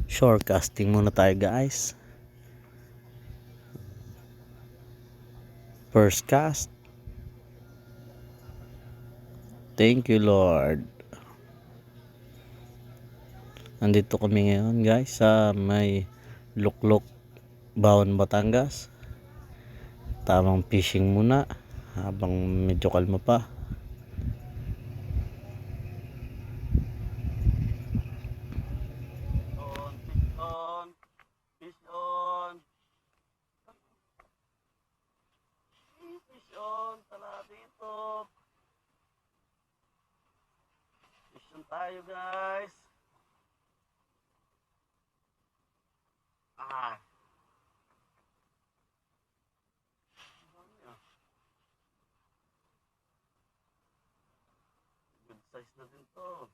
Shorecasting muna tayo guys. First cast. Thank you Lord. Nandito kami ngayon guys sa may Luklok, Baon, Batangas. Tamang fishing muna habang medyo kalma pa. Fish on, tara dito. Fish on tayo guys. Good size na din to.